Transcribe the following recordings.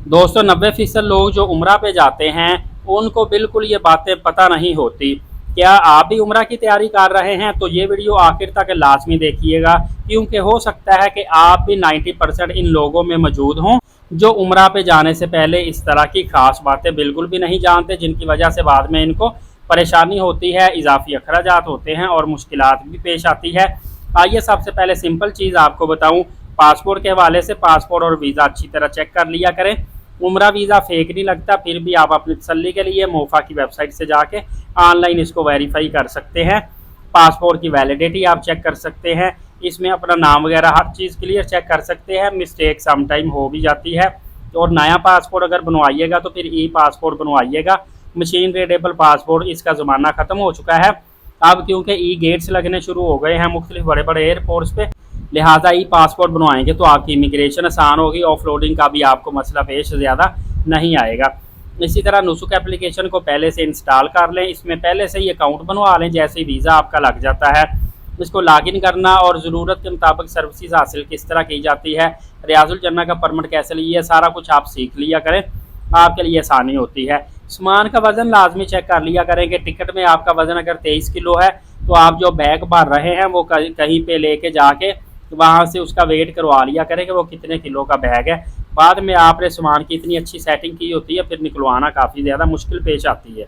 दोस्तों 90% लोग जो उम्रा पे जाते हैं उनको बिल्कुल ये बातें पता नहीं होती। क्या आप भी उम्रा की तैयारी कर रहे हैं तो ये वीडियो आखिर तक लाजमी देखिएगा, क्योंकि हो सकता है कि आप भी 90% इन लोगों में मौजूद हों जो उम्रा पे जाने से पहले इस तरह की खास बातें बिल्कुल भी नहीं जानते, जिनकी वजह से बाद में इनको परेशानी होती है, इजाफी अखराजात होते हैं और मुश्किलात भी पेश आती है। आइए सबसे पहले सिंपल चीज़ आपको बताऊं, पासपोर्ट के हवाले से पासपोर्ट और वीज़ा अच्छी तरह चेक कर लिया करें। उम्रा वीज़ा फेक नहीं लगता, फिर भी आप अपनी तसल्ली के लिए मोफा की वेबसाइट से जाके ऑनलाइन इसको वेरीफाई कर सकते हैं। पासपोर्ट की वैलिडिटी आप चेक कर सकते हैं, इसमें अपना नाम वगैरह हर चीज़ क्लियर चेक कर सकते हैं। मिस्टेक समटाइम हो भी जाती है। और नया पासपोर्ट अगर बनवाइएगा तो फिर ई पासपोर्ट बनवाइएगा। मशीन रीडेबल पासपोर्ट इसका ज़माना ख़त्म हो चुका है अब, क्योंकि ई गेट्स लगने शुरू हो गए हैं मुख्तलिफ बड़े बड़े एयरपोर्ट्स पे। लिहाजा ई पासपोर्ट बनवाएंगे तो आपकी इमिग्रेशन आसान होगी, ऑफलोडिंग का भी आपको मसला पेश ज़्यादा नहीं आएगा। इसी तरह नुसुक एप्लीकेशन को पहले से इंस्टॉल कर लें, इसमें पहले से ही अकाउंट बनवा लें। जैसे ही वीज़ा आपका लग जाता है इसको लॉगिन करना और ज़रूरत के मुताबिक सर्विसेज हासिल किस तरह की जाती है, रियाजुल जन्नह का परमिट कैसे लिए, सारा कुछ आप सीख लिया करें, आपके लिए आसानी होती है। सामान का वज़न लाजमी चेक कर लिया करें कि टिकट में आपका वज़न अगर 23 किलो है तो आप जो बैग भर रहे हैं वो कहीं पे लेके जाके वहाँ से उसका वेट करवा लिया करें कि वो कितने किलो का बैग है। बाद में आपने सामान की इतनी अच्छी सेटिंग की होती है, फिर निकलवाना काफ़ी ज़्यादा मुश्किल पेश आती है।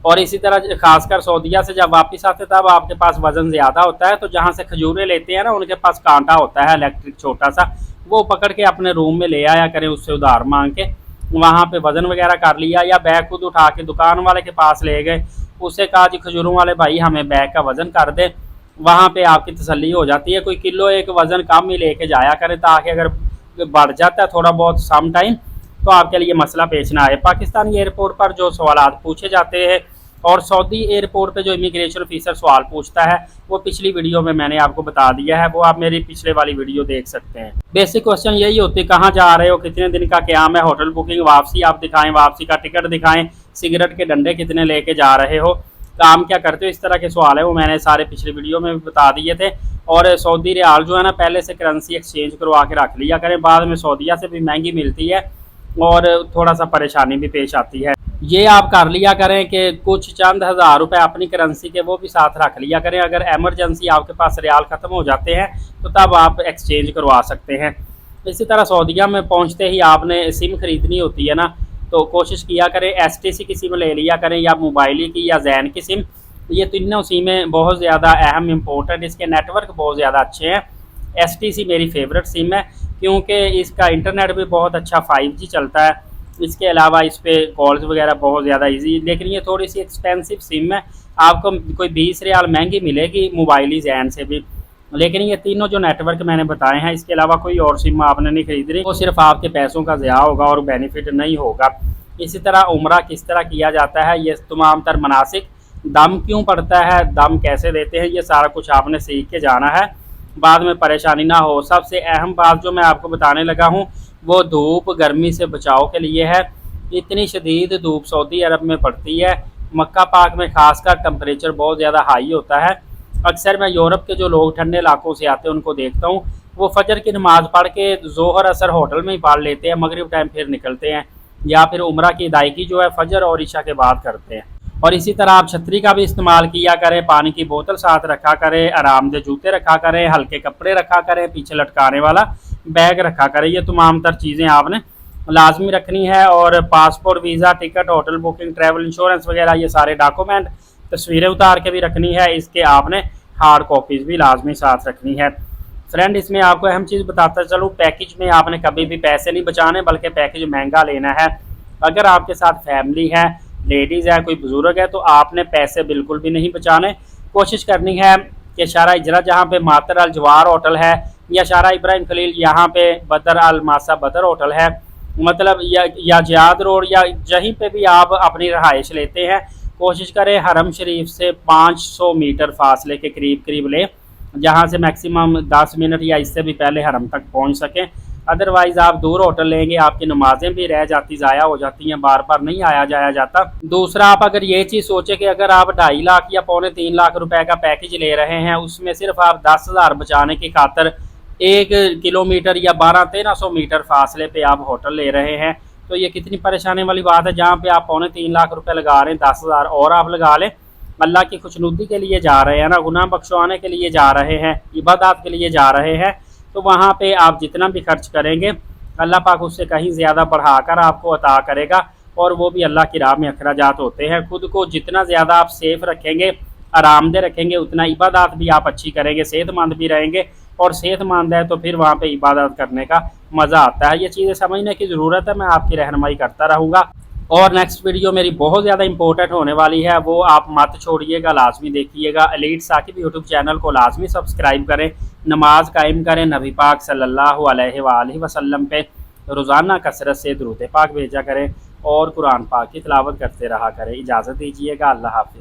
और इसी तरह खासकर सऊदीया से जब वापस आते तब आपके पास वज़न ज़्यादा होता है, तो जहाँ से खजूरें लेते हैं ना उनके पास कांटा होता है इलेक्ट्रिक छोटा सा, वो पकड़ के अपने रूम में ले आया करें, उससे उधार मांग के वहाँ पे वज़न वगैरह कर लिया, या बैग खुद उठा के दुकान वाले के पास ले गए, उससे कहा जी खजूरों वाले भाई हमें बैग का वज़न कर दे। वहाँ पे आपकी तसल्ली हो जाती है। कोई किलो एक वज़न कम ही लेके जाया करें ताकि अगर बढ़ जाता है थोड़ा बहुत सम टाइम तो आपके लिए मसला पेश ना आए। पाकिस्तानी एयरपोर्ट पर जो सवालात पूछे जाते हैं और सऊदी एयरपोर्ट पे जो इमिग्रेशन ऑफिसर सवाल पूछता है वो पिछली वीडियो में मैंने आपको बता दिया है, वो आप मेरी पिछले वाली वीडियो देख सकते हैं। बेसिक क्वेश्चन यही होते, कहाँ जा रहे हो, कितने दिन का क्याम है, होटल बुकिंग, वापसी आप दिखाएं, वापसी का टिकट दिखाएं, सिगरेट के डंडे कितने लेके जा रहे हो, काम क्या करते हो, इस तरह के सवाल है वो मैंने सारे पिछली वीडियो में भी बता दिए थे। और सऊदी रियाल जो है ना पहले से करेंसी एक्सचेंज करवा के रख लिया करें, बाद में सऊदीया से भी महंगी मिलती है और थोड़ा सा परेशानी भी पेश आती है। ये आप कर लिया करें कि कुछ चंद हज़ार रुपए अपनी करेंसी के वो भी साथ रख लिया करें, अगर एमरजेंसी आपके पास रियाल ख़त्म हो जाते हैं तो तब आप एक्सचेंज करवा सकते हैं। इसी तरह सऊदीया में पहुंचते ही आपने सिम खरीदनी होती है ना, तो कोशिश किया करें STC की सिम ले लिया करें, या मोबाइल की या जैन की सिम। ये तीनों सिमें बहुत ज़्यादा अहम इम्पोर्टेंट, इसके नेटवर्क बहुत ज़्यादा अच्छे हैं। STC मेरी फेवरेट सिम है क्योंकि इसका इंटरनेट भी बहुत अच्छा 5G चलता है। इसके अलावा इस पर कॉल्स वगैरह बहुत ज़्यादा इजी, लेकिन ये थोड़ी सी एक्सपेंसिव सिम है, आपको कोई 20 रियाल महंगी मिलेगी मोबाइल जैन से भी। लेकिन ये तीनों जो नेटवर्क मैंने बताए हैं, इसके अलावा कोई और सिम आपने नहीं खरीदनी, वो सिर्फ आपके पैसों का ज़या होगा और बेनिफिट नहीं होगा। इसी तरह उम्रा किस तरह किया जाता है, ये तमाम तर मनासिक, दम क्यों पड़ता है, दम कैसे देते हैं, ये सारा कुछ आपने सीख के जाना है, बाद में परेशानी ना हो। सबसे अहम बात जो मैं आपको बताने लगा हूँ वो धूप गर्मी से बचाव के लिए है। इतनी शदीद धूप सऊदी अरब में पड़ती है, मक्का पाक में खासकर टेम्परेचर बहुत ज़्यादा हाई होता है। अक्सर मैं यूरोप के जो लोग ठंडे इलाकों से आते हैं उनको देखता हूँ, वो फजर की नमाज़ पढ़ के ज़ोहर असर होटल में ही पढ़ लेते हैं, मगरिब टाइम फिर निकलते हैं, या फिर उम्रा की अदायगी जो है फजर और इशा के बाद करते हैं। और इसी तरह आप छतरी का भी इस्तेमाल किया करें, पानी की बोतल साथ रखा करें, आरामदेह जूते रखा करें, हल्के कपड़े रखा करें, पीछे लटकाने वाला बैग रखा करें। ये तमाम तर चीज़ें आपने लाजमी रखनी है। और passport, visa, ticket, hotel booking, travel insurance वगैरह ये सारे डॉक्यूमेंट, तस्वीरें उतार के भी रखनी है, इसके आपने हार्ड कॉपीज़ भी लाजमी साथ रखनी है। फ्रेंड इसमें आपको अहम चीज़ बताता चलूँ, पैकेज में आपने कभी भी पैसे नहीं बचाने बल्कि पैकेज महंगा लेना है। अगर आपके साथ फैमिली है, लेडीज़ है, कोई बुजुर्ग है, तो आपने पैसे बिल्कुल भी नहीं बचाने। कोशिश करनी है कि शारा इजरा जहाँ पे मातर अल जवार होटल है, या शारा इब्राहिम खलील यहाँ पे बदर अल मासा बदर होटल है, मतलब या जियाद रोड, या जहीं पे भी आप अपनी रहाइश लेते हैं, कोशिश करें हरम शरीफ से 500 मीटर फासले के करीब करीब लें, जहाँ से मैक्सिमम 10 मिनट या इससे भी पहले हरम तक पहुँच सकें। अदरवाइज़ आप दूर होटल लेंगे, आपकी नमाजें भी रह जाती, ज़ाया हो जाती हैं, बार बार नहीं आया जाया जाता। दूसरा, आप अगर ये चीज़ सोचें कि अगर आप 2.5 लाख या 2.25 लाख रुपए का पैकेज ले रहे हैं, उसमें सिर्फ आप 10,000 बचाने की खातर 1 किलोमीटर या 1200-1300 मीटर फासले पे आप होटल ले रहे हैं, तो ये कितनी परेशानी वाली बात है। जहाँ पे आप 3.25 लाख रुपए लगा रहे हैं, 10,000 और आप लगा लें, अल्लाह की खुशनुदी के लिए जा रहे हैं ना, गुनाह बख्शवाने के लिए जा रहे हैं, इबादत के लिए जा रहे हैं, तो वहाँ पे आप जितना भी खर्च करेंगे अल्लाह पाक उससे कहीं ज़्यादा बढ़ाकर आपको अता करेगा। और वो भी अल्लाह की राह में अखराजात होते हैं। खुद को जितना ज़्यादा आप सेफ रखेंगे, आरामदेह रखेंगे, उतना इबादत भी आप अच्छी करेंगे, सेहतमंद भी रहेंगे। और सेहतमंद है तो फिर वहाँ पे इबादत करने का मज़ा आता है। ये चीज़ें समझने की ज़रूरत है, मैं आपकी रहनुमाई करता रहूँगा। और नेक्स्ट वीडियो मेरी बहुत ज़्यादा इंपॉर्टेंट होने वाली है, वो आप मत छोड़िएगा, लाजमी देखिएगा। एलीट साकिब यूट्यूब चैनल को लाजमी सब्सक्राइब करें, नमाज कायम करें, नबी पाक सल्लल्लाहु अलैहि वसल्लम पे रोज़ाना कसरत से दुरूद पाक भेजा करें और कुरान पाक की तिलावत करते रहा करें। इजाज़त दीजिएगा, अल्लाह हाफ़िज़।